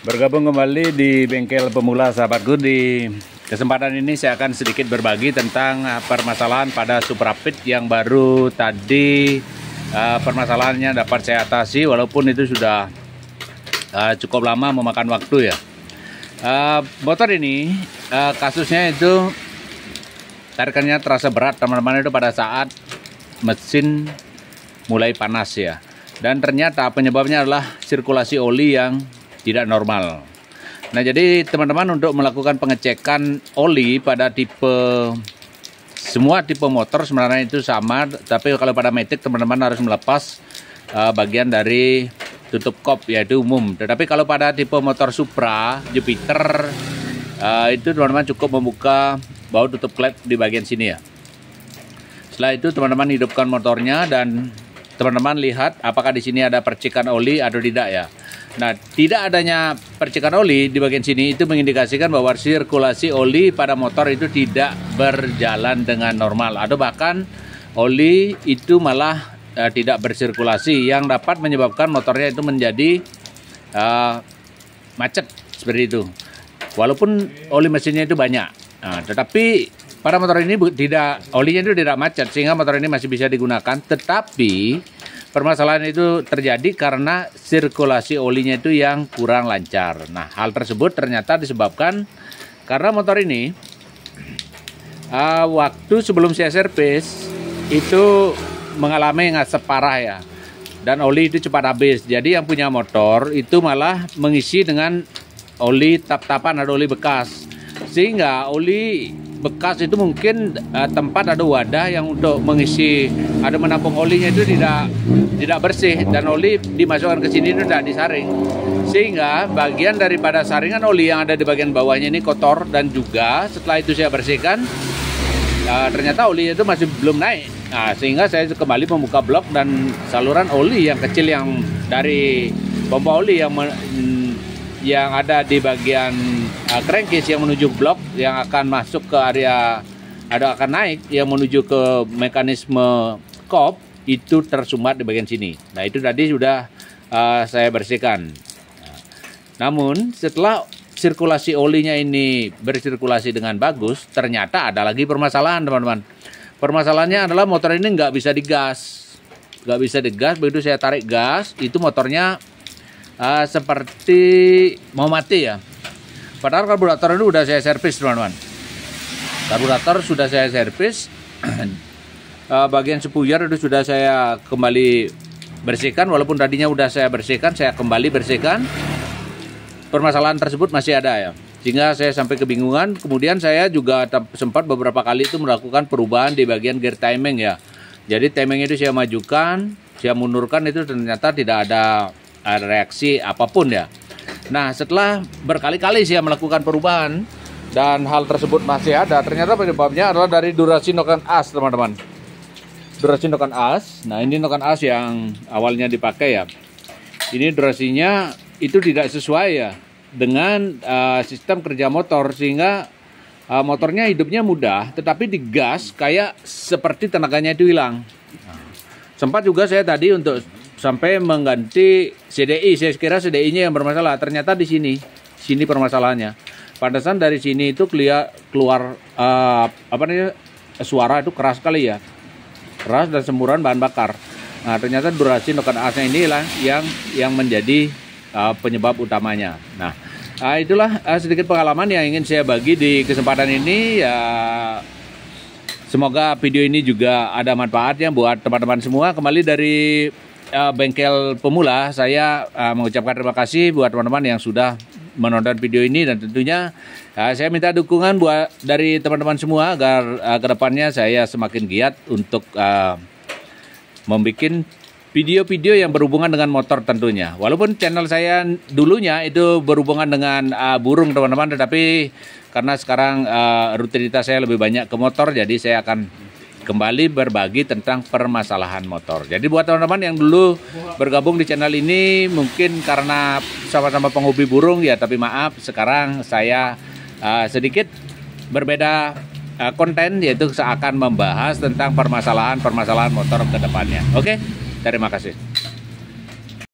Bergabung kembali di bengkel pemula sahabatku. Di kesempatan ini saya akan sedikit berbagi tentang permasalahan pada Supra Fit yang baru tadi. Permasalahannya dapat saya atasi walaupun itu sudah cukup lama memakan waktu ya. Motor ini kasusnya itu tarikannya terasa berat teman-teman, itu pada saat mesin mulai panas ya. Dan ternyata penyebabnya adalah sirkulasi oli yang tidak normal. Nah, jadi teman-teman untuk melakukan pengecekan oli pada semua tipe motor sebenarnya itu sama, tapi kalau pada Matic teman-teman harus melepas bagian dari tutup kop yaitu umum. Tetapi kalau pada tipe motor Supra, Jupiter itu teman-teman cukup membuka baut tutup klep di bagian sini ya. Setelah itu teman-teman hidupkan motornya dan teman-teman lihat apakah di sini ada percikan oli atau tidak ya. Nah, tidak adanya percikan oli di bagian sini itu mengindikasikan bahwa sirkulasi oli pada motor itu tidak berjalan dengan normal, atau bahkan oli itu malah tidak bersirkulasi yang dapat menyebabkan motornya itu menjadi macet seperti itu. Walaupun oli mesinnya itu banyak. Nah, tetapi pada motor ini olinya itu tidak macet sehingga motor ini masih bisa digunakan, tetapi permasalahan itu terjadi karena sirkulasi olinya itu yang kurang lancar. Nah, hal tersebut ternyata disebabkan karena motor ini waktu sebelum saya servis itu mengalami ngasep parah ya, dan oli itu cepat habis. Jadi yang punya motor itu malah mengisi dengan oli tap-tapan atau oli bekas, sehingga oli bekas itu mungkin tempat ada wadah yang untuk mengisi ada menampung olinya itu tidak bersih, dan oli dimasukkan ke sini itu tidak disaring, sehingga bagian daripada saringan oli yang ada di bagian bawahnya ini kotor. Dan juga setelah itu saya bersihkan, ternyata oli itu masih belum naik. Nah, sehingga saya kembali membuka blok dan saluran oli yang kecil yang dari pompa oli yang ada di bagian crankcase yang menuju blok yang akan masuk ke area akan naik yang menuju ke mekanisme kop itu tersumbat di bagian sini. Nah, itu tadi sudah saya bersihkan. Namun setelah sirkulasi olinya ini bersirkulasi dengan bagus, ternyata ada lagi permasalahan teman-teman. Permasalahannya adalah motor ini nggak bisa digas. Begitu saya tarik gas, itu motornya seperti mau mati ya. Padahal karburator itu sudah saya servis teman-teman. Karburator sudah saya servis. Bagian spuyer itu sudah saya kembali bersihkan. Walaupun tadinya sudah saya bersihkan, saya kembali bersihkan. Permasalahan tersebut masih ada ya, sehingga saya sampai kebingungan. Kemudian saya juga sempat beberapa kali itu melakukan perubahan di bagian gear timing ya. Jadi timingnya itu saya majukan, saya mundurkan, itu ternyata tidak ada reaksi apapun ya. Nah, setelah berkali-kali saya melakukan perubahan dan hal tersebut masih ada, ternyata penyebabnya adalah dari durasi noken as teman-teman. Durasi noken as. Nah, ini noken as yang awalnya dipakai ya. Ini durasinya itu tidak sesuai ya dengan sistem kerja motor, sehingga motornya hidupnya mudah, tetapi digas kayak seperti tenaganya itu hilang. Sempat juga saya tadi untuk sampai mengganti CDI, saya kira CDI-nya yang bermasalah, ternyata di sini permasalahannya. Pantesan dari sini itu keluar suara itu keras sekali ya, keras dan semburan bahan bakar. Nah, ternyata durasi noken asnya inilah yang menjadi penyebab utamanya. Nah, itulah sedikit pengalaman yang ingin saya bagi di kesempatan ini ya. Semoga video ini juga ada manfaatnya buat teman-teman semua. Kembali dari bengkel pemula, saya mengucapkan terima kasih buat teman-teman yang sudah menonton video ini, dan tentunya saya minta dukungan dari teman-teman semua agar kedepannya saya semakin giat untuk membuat video-video yang berhubungan dengan motor tentunya. Walaupun channel saya dulunya itu berhubungan dengan burung teman-teman, tetapi karena sekarang rutinitas saya lebih banyak ke motor, jadi saya akan kembali berbagi tentang permasalahan motor. Jadi buat teman-teman yang dulu bergabung di channel ini mungkin karena sama-sama penghobi burung ya, tapi maaf, sekarang saya sedikit berbeda konten, yaitu akan membahas tentang permasalahan motor ke depannya. Oke, terima kasih.